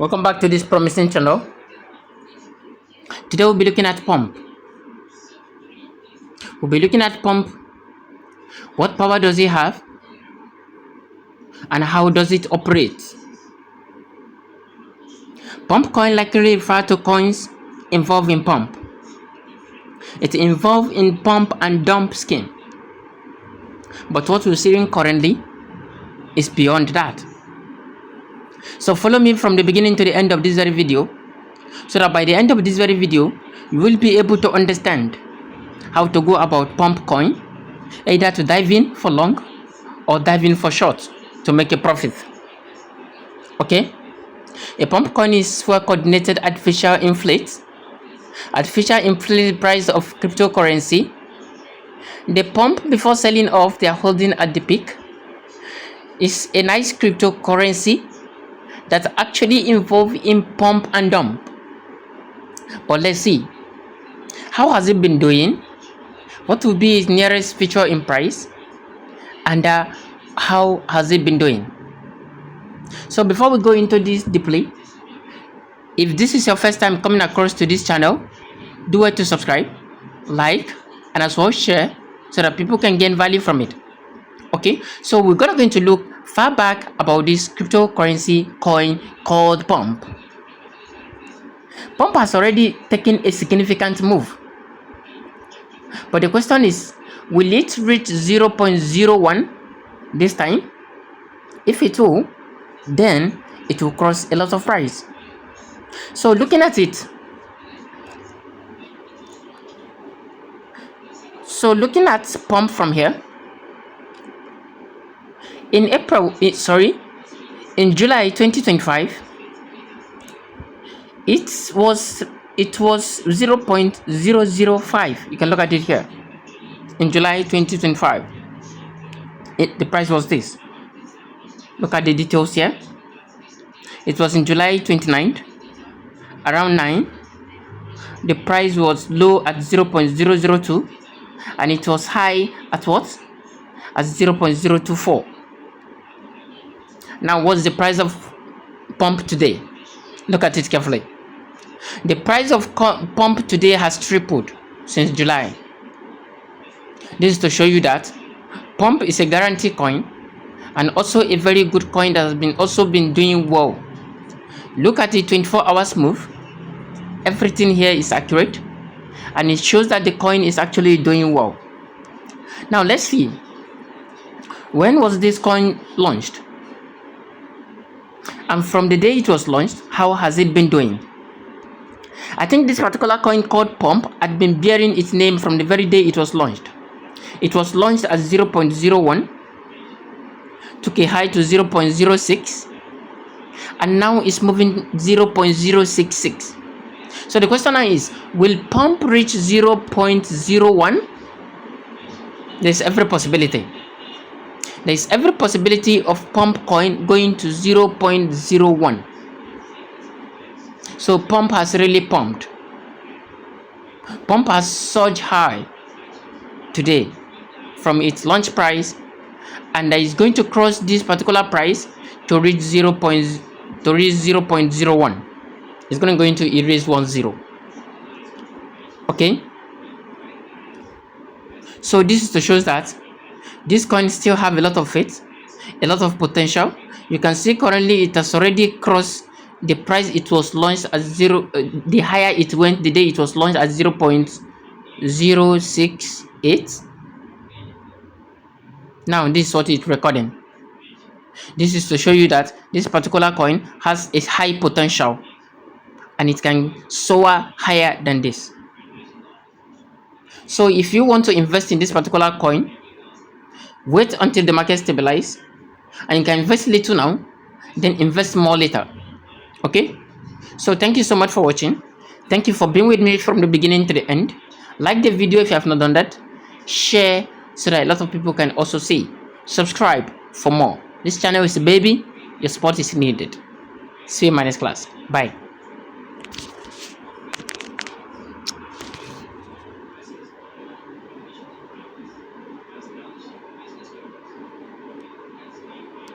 Welcome back to this promising channel. Today we'll be looking at pump. What power does it have and how does it operate? Pump coin likely refer to coins involved in pump. It involved in pump and dump scheme. But what we're seeing currently is beyond that. So follow me from the beginning to the end of this very video, so that by the end of this very video, you will be able to understand how to go about pump coin, either to dive in for long or dive in for short to make a profit. Okay? A pump coin is where coordinated artificial inflate price of cryptocurrency. The pump before selling off their holding at the peak is a nice cryptocurrency that actually involved in pump and dump. But let's see, how has it been doing? What will be its nearest feature in price? And how has it been doing? So before we go into this deeply, if this is your first time coming across to this channel, do it to subscribe, like, and as well share so that people can gain value from it. Okay, so we're going to look far back about this cryptocurrency coin called pump. Pump has already taken a significant move, but the question is, will it reach 0.01 this time? If it will, then it will cross a lot of price. So looking at it, pump from here, in July 2025, it was 0.005. You can look at it here. In July 2025, the price was this. Look at the details here. It was in July 29th, around 9. The price was low at 0.002 and it was high at what? At 0.024. Now what's the price of pump today? Look at it carefully. The price of pump today has tripled since July. This is to show you that pump is a guarantee coin and also a very good coin that has been doing well. Look at the 24 hours move. Everything here is accurate and it shows that the coin is actually doing well. Now let's see, when was this coin launched? And from the day it was launched, how has it been doing? I think this particular coin called pump had been bearing its name from the very day it was launched. It was launched at 0.01, took a high to 0.06, and now it's moving 0.066. So the question now is, will pump reach 0.01? There's every possibility. There is every possibility of pump coin going to 0.01. So pump has really pumped. Pump has surged high today from its launch price, and is going to cross this particular price to reach 0.01. It's going to erase 10. Okay. So this is to show that this coin still have a lot of faith, a lot of potential. You can see currently it has already crossed the price it was launched at the higher it went the day it was launched at 0.068. Now this is what it's recording. This is to show you that this particular coin has a high potential and it can soar higher than this. So if you want to invest in this particular coin, wait until the market stabilizes, and you can invest little now, then invest more later. Okay, so thank you so much for watching. Thank you for being with me from the beginning to the end. Like the video if you have not done that. Share so that a lot of people can also see. Subscribe for more. This channel is a baby. Your support is needed. See you in my next class. Bye.